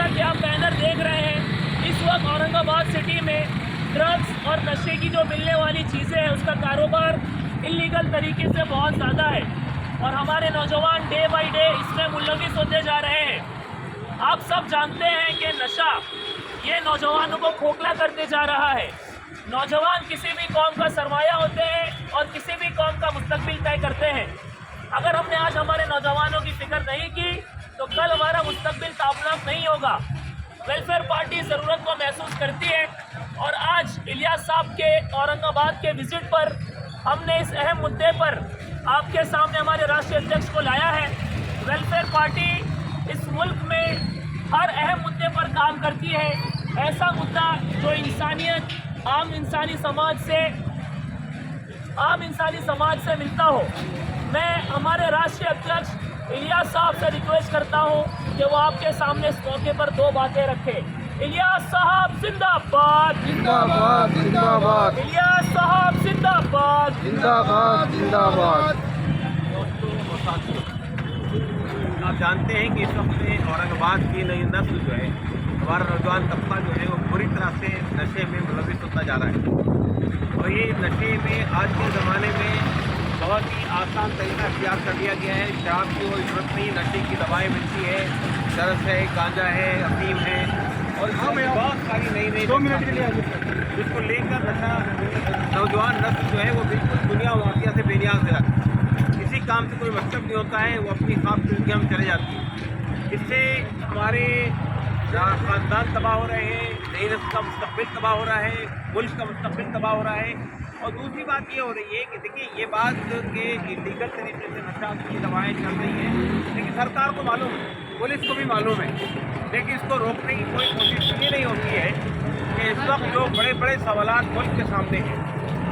جیسا کہ آپ بینر دیکھ رہے ہیں، اس وقت اورنگ آباد سٹی میں ڈرگس اور نشے کی جو ملنے والی چیزیں ہیں اس کا کاروبار انلیگل طریقے سے بہت زیادہ ہے، اور ہمارے نوجوان ڈے بائی ڈے اس میں ملوث ہوتے جا رہے ہیں۔ آپ سب جانتے ہیں کہ نشہ یہ نوجوانوں کو کھوکھلا کرتے جا رہا ہے۔ نوجوان کسی بھی قوم کا سرمایہ ہوتے ہیں اور کسی بھی قوم کا مستقبل طے کرتے ہیں۔ اگر ہم نے آج ہمارے نوجوانوں کی فکر نہیں کی تو کل ہمارا مستقبل تابناک نہیں ہوگا۔ ویلفیئر پارٹی ضرورت کو محسوس کرتی ہے، اور آج الیاس صاحب کے اورنگ آباد کے وزٹ پر ہم نے اس اہم مدعے پر آپ کے سامنے ہمارے راشٹریہ ادھیکش کو لایا ہے۔ ویلفیئر پارٹی اس ملک میں ہر اہم مدعے پر کام کرتی ہے، ایسا مدعا جو انسانیت عام انسانی سماج سے ملتا ہو۔ میں ہمارے راشٹریہ ادھیکش الیاس صاحب سے ریکویسٹ کرتا ہوں کہ وہ آپ کے سامنے اس موقع پر دو باتیں رکھیں۔ الیاس صاحب زندہ باد، زندہ باد، زندہ باد، الیاس صاحب زندہ باد، زندہ باد، زندہ باد۔ آپ جانتے ہیں کہ اس وقت میں اورنگ آباد کی نئی نسل جو ہے، ہمارا نوجوان طبقہ جو ہے وہ بری طرح سے نشے میں ملوث ہوتا جا رہا ہے، اور یہ نشے میں آج کے زمانے میں بہت ہی آسان طریقہ اختیار کر لیا گیا ہے۔ شراب کی کوئی ضرورت نہیں، نشے کی دوائیں ملتی ہے، چرس ہے، گانجا ہے، افیم ہے، اور بہت ساری نئی جس کو لے کر نشہ نوجوان نسل جو ہے وہ بالکل دنیا واقعہ سے بے نیاز ہو جاتی ہے۔ کسی کام سے کوئی مقصد نہیں ہوتا ہے، وہ اپنی خواب کی دنیا میں چلے جاتی ہے۔ اس سے ہمارے خاندان تباہ ہو رہے ہیں، نئی نسل کا مستقبل تباہ ہو رہا ہے، ملک کا مستقبل تباہ ہو رہا ہے۔ اور دوسری بات یہ ہو رہی ہے کہ دیکھیے یہ بات کہ انلیگل طریقے سے نشہ کی دوائیں چل رہی ہیں، لیکن سرکار کو معلوم ہے، پولیس کو بھی معلوم ہے، لیکن اس کو روکنے کی کوئی کوشش یہ نہیں ہوتی ہے کہ اس وقت جو بڑے بڑے سوالات ملک کے سامنے ہیں،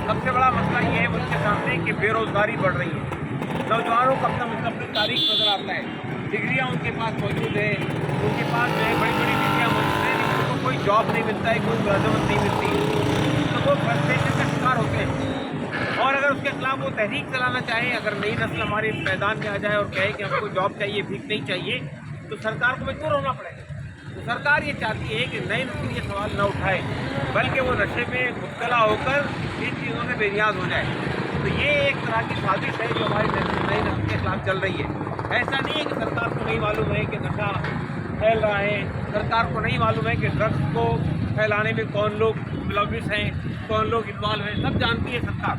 سب سے بڑا مسئلہ یہ ہے ملک کے سامنے کہ بے روزگاری بڑھ رہی ہے، نوجوانوں کو اپنا مستقبل تاریخ نظر آتا ہے، ڈگریاں ان کے پاس موجود ہیں، ان کے پاس جو ہے بڑی بڑی ڈگریاں موجود ہیں، لیکن ان کو کوئی جاب نہیں ملتا ہے، کوئی ملازمت نہیں ملتی، تو وہ فرسٹریشن کا شکار ہوتے ہیں۔ اور اگر اس کے خلاف وہ تحریک چلانا چاہے، اگر نئی نسل ہمارے میدان میں آ جائے اور کہے کہ ہم کو جاب چاہیے، بھیک نہیں چاہیے، تو سرکار کو مجبور ہونا پڑے گا۔ تو سرکار یہ چاہتی ہے کہ نئی نسل یہ سوال نہ اٹھائے، بلکہ وہ نشے میں مبتلا ہو کر ان چیزوں سے بے نیاز ہو جائے۔ تو یہ ایک طرح کی سازش ہے جو ہماری نئی نسل کے خلاف چل رہی ہے۔ ایسا نہیں ہے کہ سرکار کو نہیں معلوم ہے کہ نشہ پھیل رہا ہے، سرکار کو نہیں معلوم ہے کہ ڈرگس کو پھیلانے میں کون لوگ ملوث ہیں، کون لوگ انوالو ہیں، سب جانتی ہے سرکار،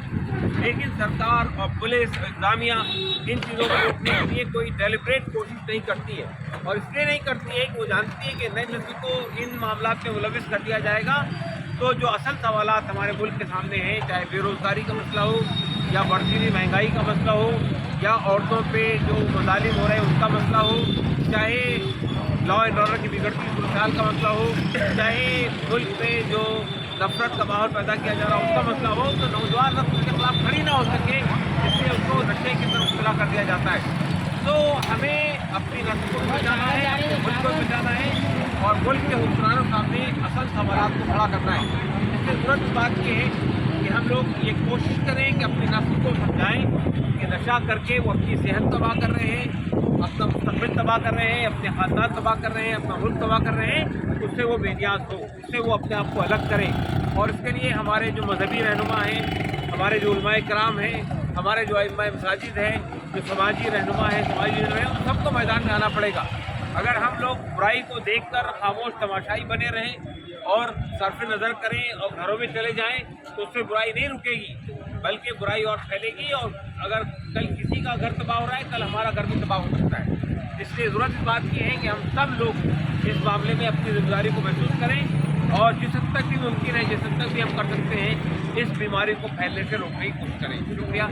لیکن سرکار اور پولیس انتظامیہ ان چیزوں کو روکنے کے لیے کوئی ڈیلیبریٹ کوشش نہیں کرتی ہے، اور اس لیے نہیں کرتی ہے کہ وہ جانتی ہے کہ نئی نسل کو ان معاملات میں ملوث کر دیا جائے گا تو جو اصل سوالات ہمارے ملک کے سامنے ہیں، چاہے بے روزگاری کا مسئلہ ہو یا بڑھتی ہوئی مہنگائی کا مسئلہ ہو یا عورتوں پہ جو مظالم ہو رہے ہیں ان کا مسئلہ ہو، چاہے لا اینڈ آرڈر کی بگڑتی ہوئی صورتحال کا مسئلہ ہو، چاہے ملک میں جو نفرت کا ماحول پیدا کیا جا رہا ہے اس کا مسئلہ ہو، تو نوجوان نسل کے خلاف کھڑی نہ ہو سکے، اس لیے اس کو نشے کی طرف مبتلا کر دیا جاتا ہے۔ تو ہمیں اپنی نسل کو بچانا ہے، اپنے ملک کو بچانا ہے، اور ملک کے حکمرانوں کے سامنے اصل سوالات کو کھڑا کرنا ہے۔ اس سے ضرورت بات یہ ہے کہ ہم لوگ یہ کوشش کریں کہ اپنی نسل کو سمجھائیں کہ نشہ کر کے وہ اپنی صحت تباہ کر رہے ہیں، اپنا مستقبل تباہ کر رہے ہیں، اپنے خاندان تباہ کر رہے ہیں، اپنا ملک تباہ کر رہے ہیں، اس سے وہ بے نیاز ہو، اس سے وہ اپنے آپ کو الگ کریں۔ اور اس کے لیے ہمارے جو مذہبی رہنما ہیں، ہمارے جو علماء کرام ہیں، ہمارے جو ائمہ مساجد ہیں، جو سماجی رہنما ہیں، سماجی لیڈر ہیں، ان سب کو میدان میں آنا پڑے گا۔ اگر ہم لوگ برائی کو دیکھ کر خاموش تماشائی بنے رہیں اور صرف نظر کریں اور گھروں میں چلے جائیں تو اس سے برائی نہیں رکے گی، بلکہ برائی اور پھیلے گی، اور اگر کل کسی کا گھر تباہ ہو رہا ہے کل ہمارا گھر بھی تباہ ہو سکتا ہے۔ اس لیے ضرورت اس بات کی ہے کہ ہم سب لوگ اس معاملے میں اپنی ذمہ داری کو محسوس کریں، اور جس حد تک بھی ممکن ہے، جس حد تک بھی ہم کر سکتے ہیں، اس بیماری کو پھیلنے سے روکنے کی کوشش کریں۔ شکریہ۔